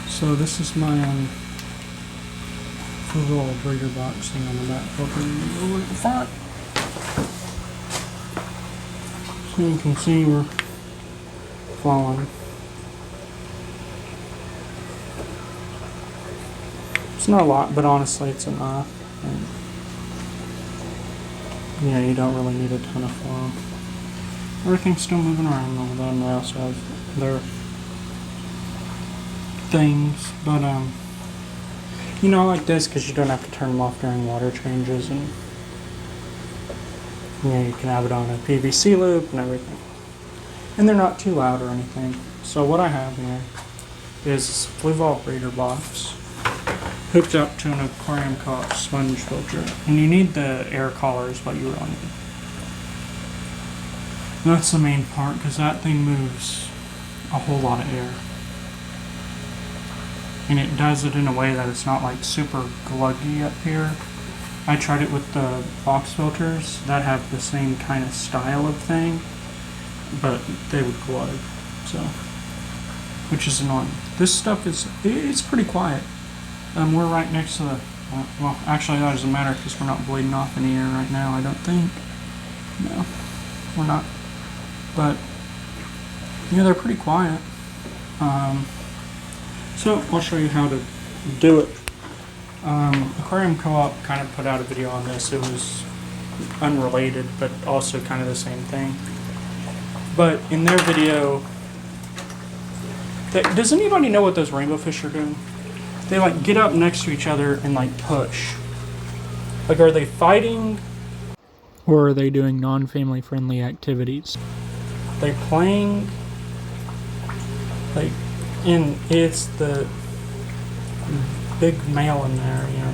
So this is my Fluval breeder box thing on the back filter. Over at the front. So you can see we're falling. It's not a lot, but honestly it's enough. And, yeah, you don't really need a ton of flow. Everything's still moving around, although they also have their things, but you know, I like this because you don't have to turn them off during water changes, and you know, you can have it on a PVC loop and everything, and they're not too loud or anything. So what I have here is this Fluval breeder box hooked up to an Aquarium co-op sponge filter, and you need the air collar is what you really need. And that's the main part, because that thing moves a whole lot of air. And it does it in a way that it's not like super gluggy up here. I tried it with the box filters that have the same kind of style of thing, but they would glug, so, which is annoying. This stuff it's pretty quiet. We're right next to the, well, actually that doesn't matter because we're not bleeding off any air right now, I don't think. No, we're not. But, yeah, they're pretty quiet. So I'll show you how to do it. Aquarium Co-op kind of put out a video on this. It was unrelated, but also kind of the same thing. But in their video, does anybody know what those rainbow fish are doing? They like get up next to each other and like push. Like, are they fighting? Or are they doing non-family friendly activities? They're playing, like, and it's the big male in there, you know,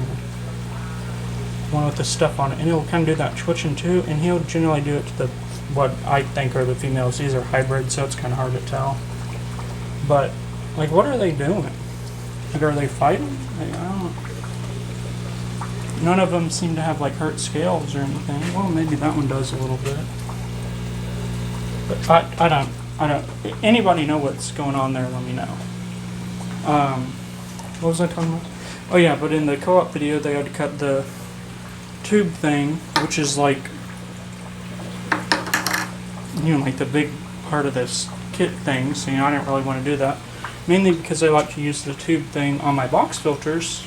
one with the stuff on it, and he'll kind of do that twitching too, and he'll generally do it to the, what I think are the females. These are hybrids, so it's kind of hard to tell. But, like, what are they doing? Like, are they fighting? Like, I don't know. None of them seem to have, like, hurt scales or anything. Well, maybe that one does a little bit. But I don't. Anybody know what's going on there? Let me know. What was I talking about? Oh yeah, but in the co-op video, they had to cut the tube thing, which is like, you know, like the big part of this kit thing. So, you know, I didn't really want to do that, mainly because I like to use the tube thing on my box filters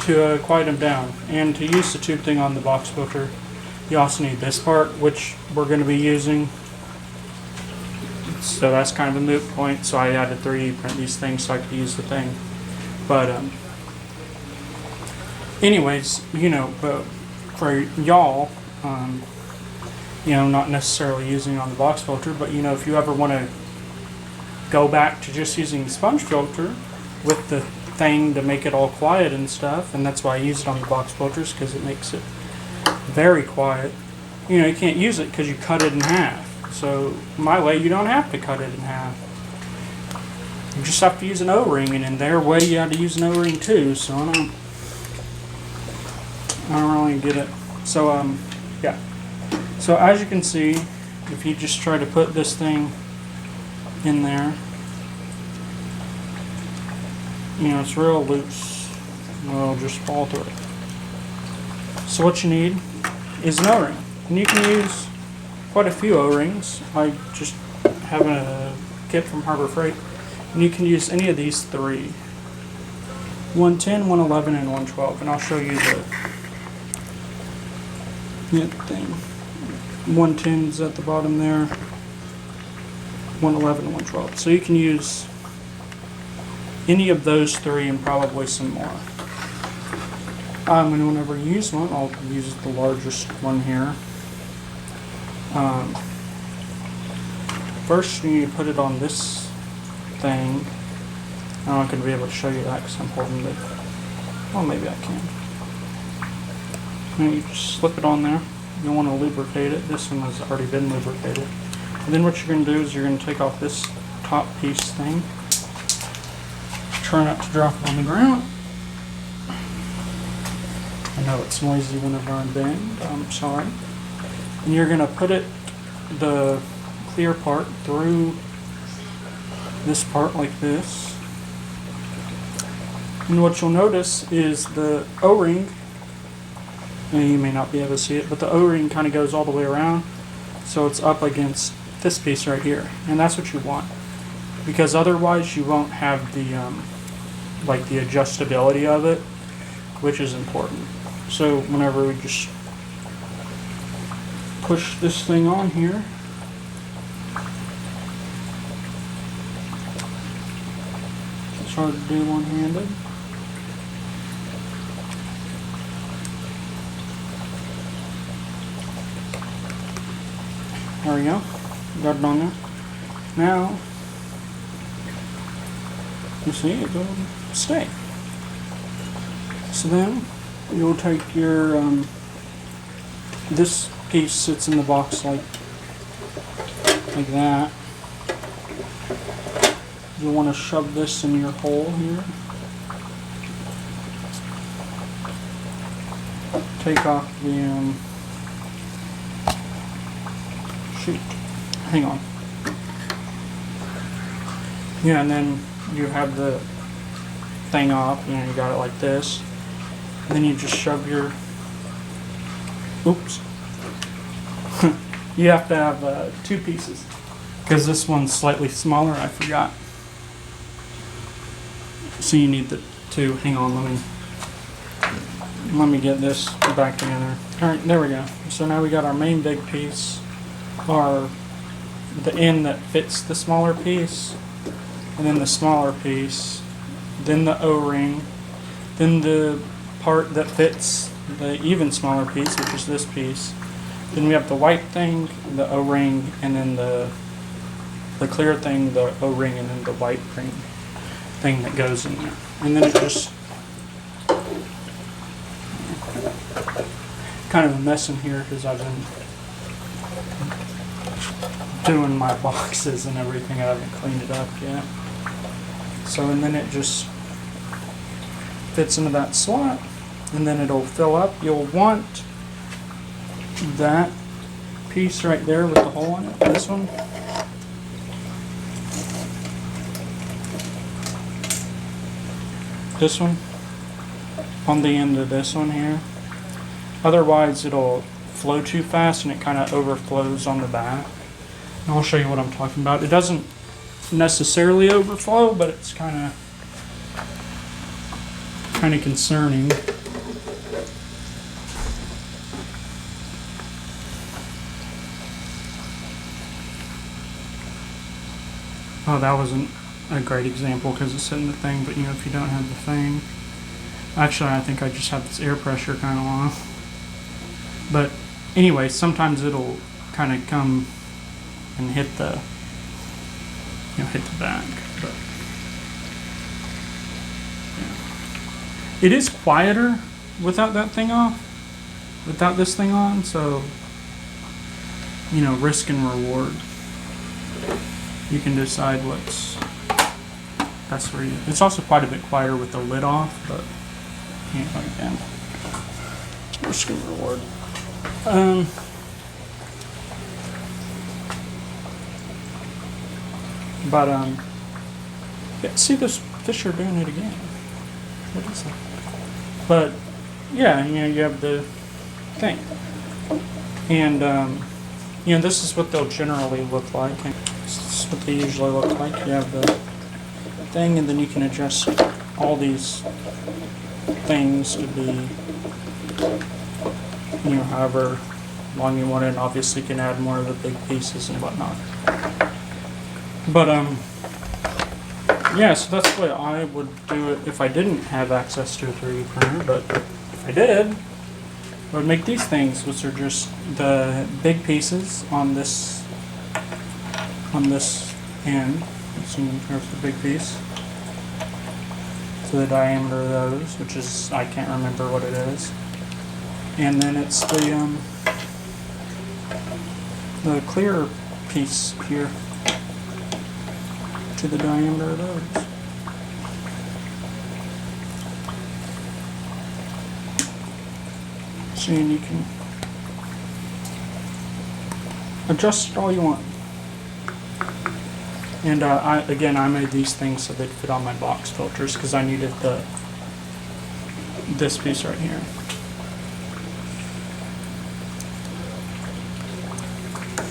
to quiet them down. And to use the tube thing on the box filter, you also need this part, which we're going to be using. So that's kind of a moot point. So I had to 3D print these things so I could use the thing. But anyways, you know, but for y'all, you know, not necessarily using it on the box filter, but you know, if you ever want to go back to just using the sponge filter with the thing to make it all quiet and stuff, and that's why I use it on the box filters, because it makes it very quiet. You know, you can't use it because you cut it in half. So my way, you don't have to cut it in half. You just have to use an O-ring, and in their way, you have to use an O-ring too. So I don't really get it. So yeah. So as you can see, if you just try to put this thing in there, you know, it's real loose. It'll just fall through. So what you need is an O-ring, and you can use quite a few O-rings. I just have a kit from Harbor Freight, and you can use any of these three: 110, 111, and 112. And I'll show you the thing. 110 is at the bottom there, 111 and 112. So you can use any of those three and probably some more. And whenever you use one, I'll use the largest one here. First, you need to put it on this thing. I'm not going to be able to show you that because I'm holding it. Well, maybe I can. And you just slip it on there. You want to lubricate it. This one has already been lubricated. And then what you're going to do is you're going to take off this top piece thing. Try not to drop it on the ground. I know it's noisy whenever I bend. I'm sorry. And you're going to put it, the clear part, through this part like this. And what you'll notice is the O-ring, and you may not be able to see it, but the O-ring kind of goes all the way around, so it's up against this piece right here, and that's what you want, because otherwise you won't have the like the adjustability of it, which is important. So whenever we just push this thing on here, it's hard to do one-handed. There we go. Got it on there. Now, you see, it will stay. So then, you'll take your, this piece sits in the box like that. You'll want to shove this in your hole here. Take off the, shoot, hang on. Yeah, and then you have the thing off, you got it like this. And then you just shove your, oops. You have to have 2 pieces, because this one's slightly smaller, I forgot. So you need the 2, hang on, let me get this back together. Alright, there we go. So now we got our main big piece, the end that fits the smaller piece, and then the smaller piece, then the O-ring, then the part that fits the even smaller piece, which is this piece. Then we have the white thing, the O-ring, and then the clear thing, the O-ring, and then the white ring thing that goes in there. And then it just kind of a mess in here because I've been doing my boxes and everything. I haven't cleaned it up yet. So, and then it just fits into that slot, and then it'll fill up. You'll want that piece right there with the hole in it, this one. This one on the end of this one here. Otherwise it'll flow too fast and it kind of overflows on the back. And I'll show you what I'm talking about. It doesn't necessarily overflow, but it's kind of concerning. Oh, that wasn't a great example because it's in the thing, but if you don't have the thing. Actually, I think I just have this air pressure kind of off. But anyway, sometimes it'll kind of come and hit the, hit the back. But yeah. It is quieter without that thing off, without this thing on, so, risk and reward. You can decide what's best for you. It's also quite a bit quieter with the lid off, but again, risk and reward. Yeah, see, those fish are doing it again. What is that? But yeah, you have the thing, and this is what they'll generally look like. This is what they usually look like. You have the thing, and then you can adjust all these things to be, however long you want it, and obviously you can add more of the big pieces and whatnot. But, yeah, so that's the way I would do it if I didn't have access to a 3D printer, but if I did, I would make these things, which are just the big pieces on this end. So there's the big piece. So the diameter of those, which is, I can't remember what it is. And then it's the clear piece here to the diameter of those. So you can adjust it all you want. And I made these things so they'd fit on my box filters because I needed this piece right here.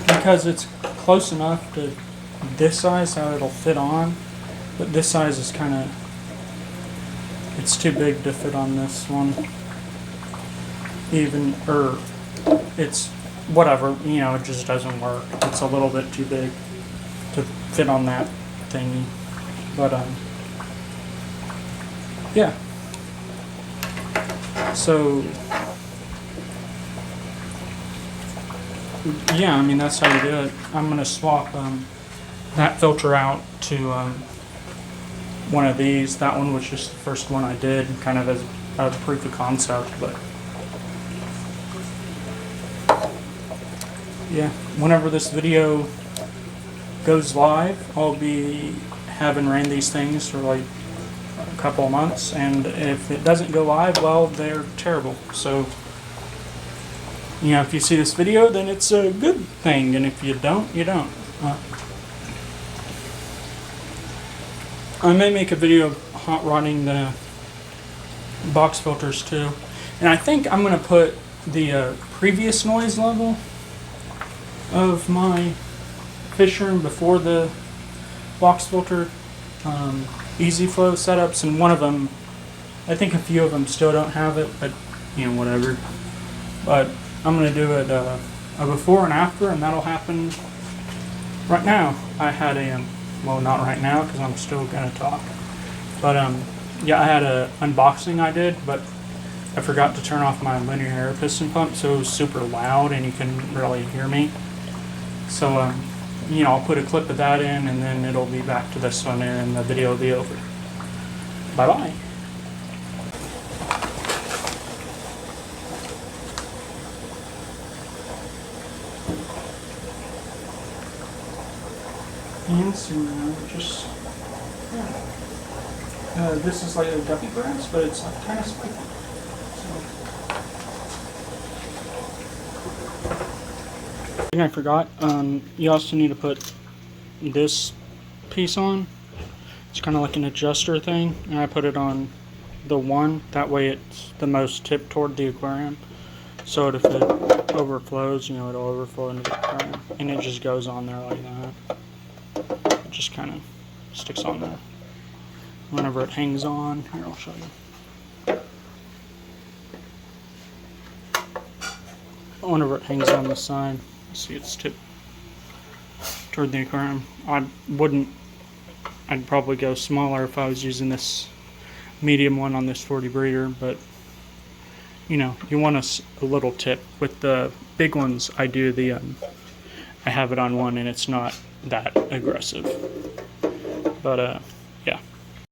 Because it's close enough to this size how it'll fit on, but this size is kind of, it's too big to fit on this one. It's whatever, you know, it just doesn't work. It's a little bit too big to fit on that thingy. But yeah. So yeah, I mean that's how you do it. I'm gonna swap that filter out to one of these. That one was just the first one I did, kind of as a proof of concept, but yeah, whenever this video goes live, I'll be having ran these things for like a couple of months, and if it doesn't go live, well, they're terrible. So, you know, if you see this video, then it's a good thing, and if you don't, you don't. I may make a video of hot rodding the box filters too, and I think I'm going to put the previous noise level of my fish room before the box filter easy flow setups, and one of them, I think a few of them still don't have it, but you know, whatever. But I'm going to do it a before and after, and that'll happen right now. I had a well, not right now because I'm still going to talk, but yeah, I had a unboxing I did, but I forgot to turn off my linear air piston pump, so it was super loud and you couldn't really hear me. So you know, I'll put a clip of that in, and then it'll be back to this one, and the video will be over. Bye bye. And so just this is like a guppy grass, but it's like kind of spiky. I forgot, you also need to put this piece on. It's kind of like an adjuster thing, and I put it on the one, that way it's the most tipped toward the aquarium, so if it overflows, you know, it'll overflow into the aquarium, and it just goes on there like that. It just kind of sticks on there. Whenever it hangs on, here, I'll show you. Whenever it hangs on the side, see, it's tipped toward the aquarium. I'd probably go smaller if I was using this medium one on this 40 breeder, but you know, you want a little tip. With the big ones, I do the I have it on one and it's not that aggressive, but